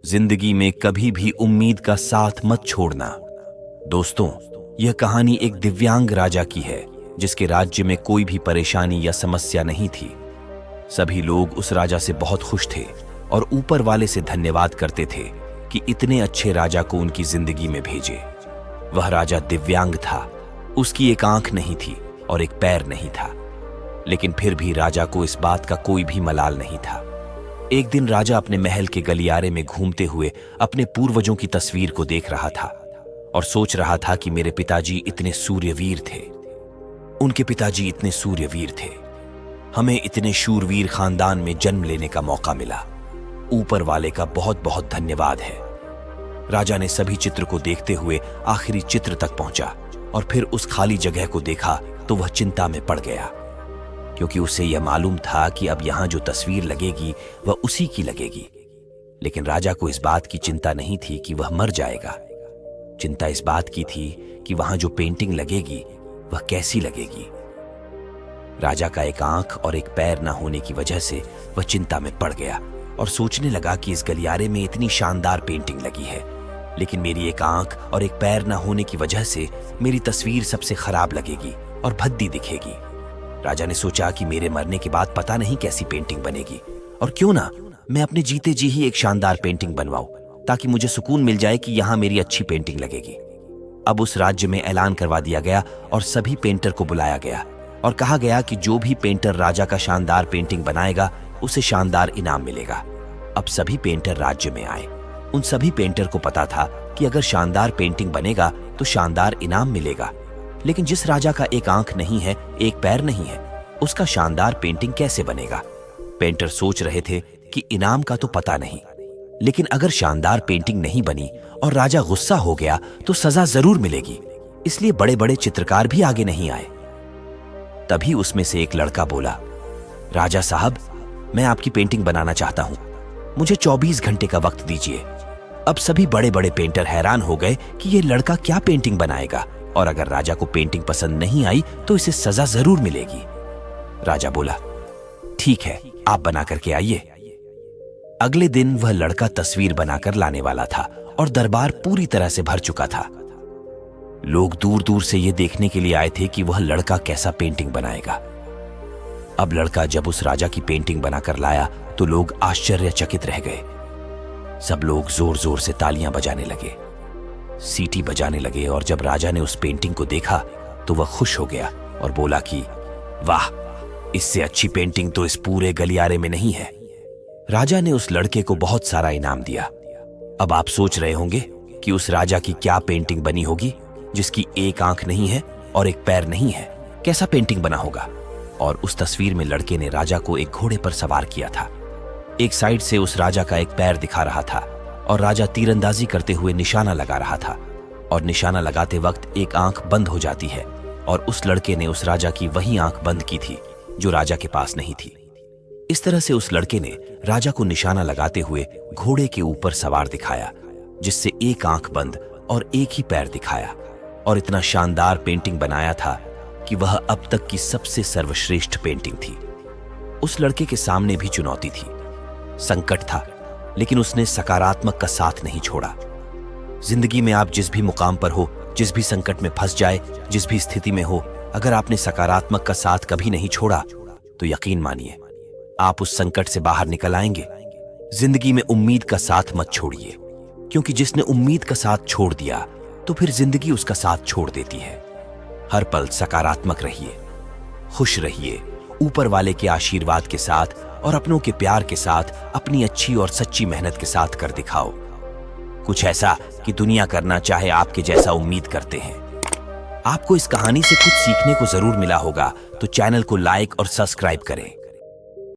जिंदगी में कभी भी उम्मीद का साथ मत छोड़ना। दोस्तों, यह कहानी एक दिव्यांग राजा की है जिसके राज्य में कोई भी परेशानी या समस्या नहीं थी। सभी लोग उस राजा से बहुत खुश थे और ऊपर वाले से धन्यवाद करते थे कि इतने अच्छे राजा को उनकी जिंदगी में भेजे। वह राजा दिव्यांग था, उसकी एक आंख नहीं थी और एक पैर नहीं था, लेकिन फिर भी राजा को इस बात का कोई भी मलाल नहीं था। एक दिन राजा अपने महल के गलियारे में घूमते हुए अपने पूर्वजों की तस्वीर को देख रहा था और सोच रहा था कि मेरे पिताजी इतने सूर्यवीर थे, उनके पिताजी इतने सूर्यवीर थे, हमें इतने शूरवीर खानदान में जन्म लेने का मौका मिला। ऊपर वाले का बहुत बहुत धन्यवाद है। राजा ने सभी चित्र को देखते हुए आखिरी चित्र तक पहुंचा और फिर उस खाली जगह को देखा तो वह चिंता में पड़ गया, क्योंकि उसे यह मालूम था कि अब यहां जो तस्वीर लगेगी वह उसी की लगेगी। लेकिन राजा को इस बात की चिंता नहीं थी कि वह मर जाएगा। चिंता इस बात की थी कि वहां जो पेंटिंग लगेगी वह कैसी लगेगी। राजा का एक आंख और एक पैर न होने की वजह से वह चिंता में पड़ गया और सोचने लगा कि इस गलियारे में इतनी शानदार पेंटिंग लगी है, लेकिन मेरी एक आंख और एक पैर न होने की वजह से मेरी तस्वीर सबसे खराब लगेगी और भद्दी दिखेगी। राजा ने सोचा कि मेरे मरने के बाद पता नहीं कैसी पेंटिंग बनेगी, और क्यों ना मैं अपने जीते जी ही एक शानदार पेंटिंग बनवाऊं, ताकि मुझे सुकून मिल जाए कि यहां मेरी अच्छी पेंटिंग लगेगी। अब उस राज्य में ऐलान करवा दिया गया और सभी पेंटर को बुलाया गया और कहा गया कि जो भी पेंटर राजा का शानदार पेंटिंग बनाएगा उसे शानदार इनाम मिलेगा। अब सभी पेंटर राज्य में आए। उन सभी पेंटर को पता था कि अगर शानदार पेंटिंग बनेगा तो शानदार इनाम मिलेगा, लेकिन जिस राजा का एक आंख नहीं है, एक पैर नहीं है, उसका शानदार पेंटिंग कैसे बनेगा। पेंटर सोच रहे थे कि इनाम का तो पता नहीं, लेकिन अगर शानदार पेंटिंग नहीं बनी और राजा गुस्सा हो गया तो सजा जरूर मिलेगी। इसलिए बड़े बड़े चित्रकार भी आगे नहीं आए। तभी उसमें से एक लड़का बोला, राजा साहब, मैं आपकी पेंटिंग बनाना चाहता हूं, मुझे 24 घंटे का वक्त दीजिए। अब सभी बड़े बड़े पेंटर हैरान हो गए कि यह लड़का क्या पेंटिंग बनाएगा, और अगर राजा को पेंटिंग पसंद नहीं आई तो इसे सजा जरूर मिलेगी। राजा बोला, ठीक है, आप बना करके आइए। अगले दिन वह लड़का तस्वीर बनाकर लाने वाला था और दरबार पूरी तरह से भर चुका था। लोग दूर दूर से यह देखने के लिए आए थे कि वह लड़का कैसा पेंटिंग बनाएगा। अब लड़का जब उस राजा की पेंटिंग बनाकर लाया तो लोग आश्चर्यचकित रह गए। सब लोग जोर जोर से तालियां बजाने लगे, सीटी बजाने लगे, और जब राजा ने उस पेंटिंग को देखा तो वह खुश हो गया और बोला कि वाह, इससे अच्छी पेंटिंग तो इस पूरे गलियारे में नहीं है। राजा ने उस लड़के को बहुत सारा इनाम दिया। अब आप सोच रहे होंगे कि उस राजा की क्या पेंटिंग बनी होगी जिसकी एक आंख नहीं है और एक पैर नहीं है। कैसा पेंटिंग बना होगा। और उस तस्वीर में लड़के ने राजा को एक घोड़े पर सवार किया था। एक साइड से उस राजा का एक पैर दिखा रहा था और राजा तीरंदाजी करते हुए निशाना लगा रहा था, और निशाना लगाते वक्त एक आंख बंद हो जाती है, और उस लड़के ने उस राजा की वही आंख बंद की थी जो राजा के पास नहीं थी। इस तरह से उस लड़के ने राजा को निशाना लगाते हुए घोड़े के ऊपर सवार दिखाया, जिससे एक आंख बंद और एक ही पैर दिखाया, और इतना शानदार पेंटिंग बनाया था कि वह अब तक की सबसे सर्वश्रेष्ठ पेंटिंग थी। उस लड़के के सामने भी चुनौती थी, संकट था, लेकिन उसने सकारात्मक का साथ नहीं छोड़ा। जिंदगी में आप जिस भी मुकाम पर हो, जिस भी संकट में फंस जाए, जिस भी स्थिति में हो, अगर आपने सकारात्मक का साथ कभी नहीं छोड़ा तो यकीन मानिए आप उस संकट से बाहर निकल आएंगे। जिंदगी में उम्मीद का साथ मत छोड़िए, क्योंकि जिसने उम्मीद का साथ छोड़ दिया तो फिर जिंदगी उसका साथ छोड़ देती है। हर पल सकारात्मक रहिए, खुश रहिए, ऊपर वाले के आशीर्वाद के साथ और अपनों के प्यार के साथ अपनी अच्छी और सच्ची मेहनत के साथ कर दिखाओ कुछ ऐसा कि दुनिया करना चाहे आपके जैसा उम्मीद करते हैं। आपको इस कहानी से कुछ सीखने को जरूर मिला होगा, तो चैनल को लाइक और सब्सक्राइब करें।